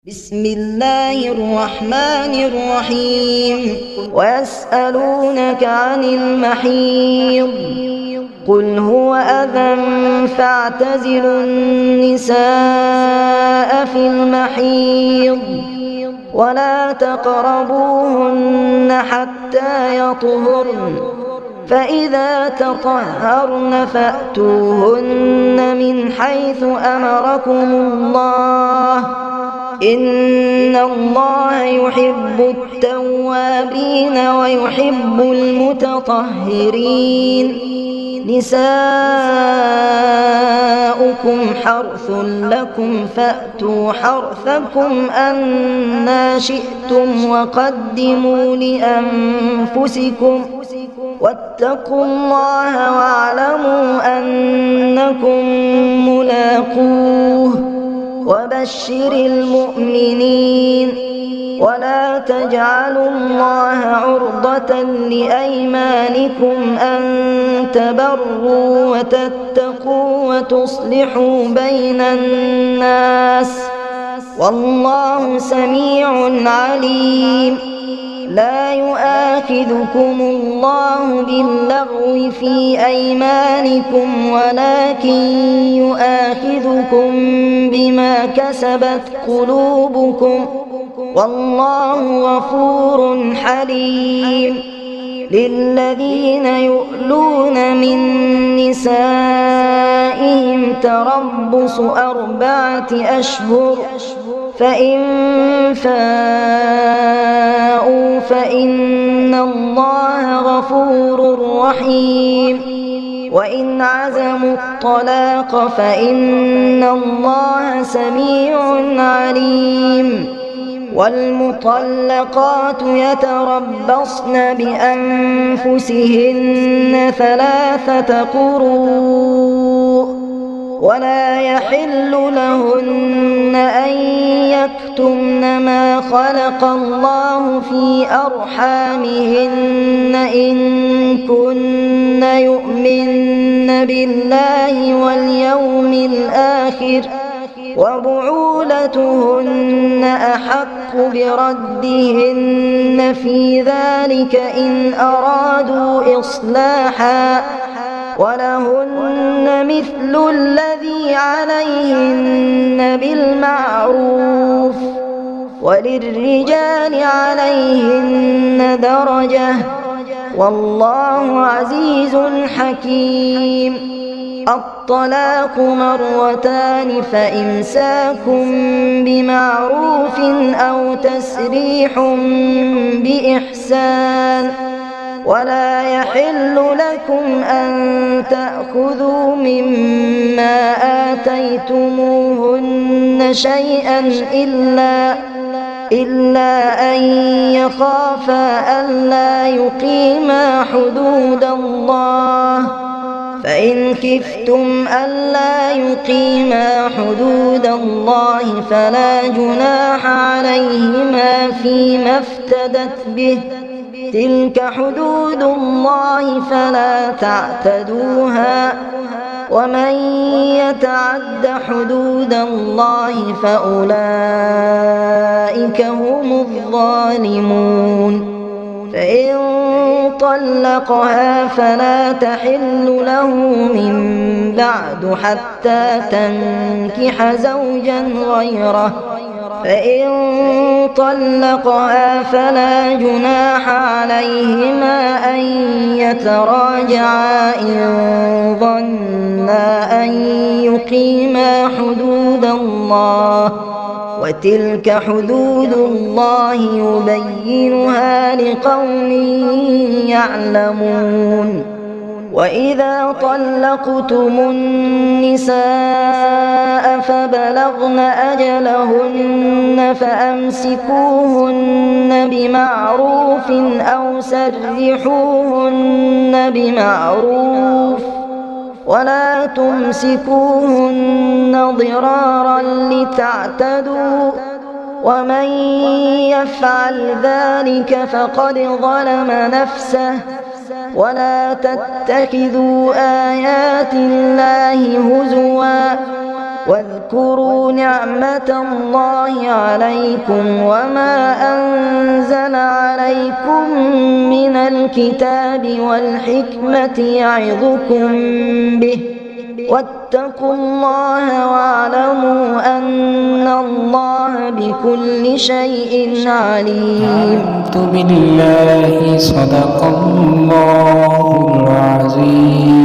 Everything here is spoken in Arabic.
بسم الله الرحمن الرحيم. ويسألونك عن المحيض قل هو أذى فاعتزلوا النساء في المحيض ولا تقربوهن حتى يطهرن فإذا تطهرن فأتوهن من حيث أمركم الله إن الله يحب التوابين ويحب المتطهرين. نساؤكم حرث لكم فأتوا حرثكم أنى شئتم وقدموا لأنفسكم واتقوا الله واعلموا أنكم ملاقوه وبشر المؤمنين. ولا تجعلوا الله عرضة لأيمانكم أن تبروا وتتقوا وتصلحوا بين الناس والله سميع عليم. لا يؤاخذكم الله باللغو في أيمانكم ولكن يؤاخذكم بما كسبت قلوبكم والله غفور حليم. للذين يؤلون من نسائهم تربص 4 أشهر فإن فاءوا فإن الله غفور رحيم. وإن عزموا الطلاق فإن الله سميع عليم. والمطلقات يتربصن بأنفسهن 3 قروء ولا يحل لهن أن يكتمن ما خلق الله في أرحامهن إن كن يؤمن بالله واليوم الآخر وبعولتهن أحق بردهن في ذلك إن أرادوا إصلاحا ولهن مثل الذي عليهن بالمعروف وللرجال عليهن درجة والله عزيز حكيم. الطلاق 2 فإمساك بمعروف أو تسريح بإحسان. ولا يحل لكم أن تأخذوا مما آتيتموهن شيئا إلا أن يخافا ألا يقيما حدود الله فإن خفتم ألا يقيما حدود الله فلا جناح عليهما فيما افتدت به تلك حدود الله فلا تعتدوها ومن يتعد حدود الله فأولئك هم الظالمون. فإن طلقها فلا تحل له من بعد حتى تنكح زوجا غيره فإن طلقها فلا جناح عليهما أن يتراجعا إن ظنا أن يقيما حدود الله وتلك حدود الله يبينها لقوم يعلمون. وإذا طلقتم النساء فبلغن أجلهن فأمسكوهن بمعروف أو سرحوهن بمعروف ولا تمسكوهن ضرارا لتعتدوا ومن يفعل ذلك فقد ظلم نفسه. ولا تتخذوا آيات الله هزوا واذكروا نعمة الله عليكم وما أنزل عليكم من الكتاب والحكمة يعظكم به واتقوا الله واعلموا أن الله بكل شيء عليم. آمنت بالله صدق الله العظيم.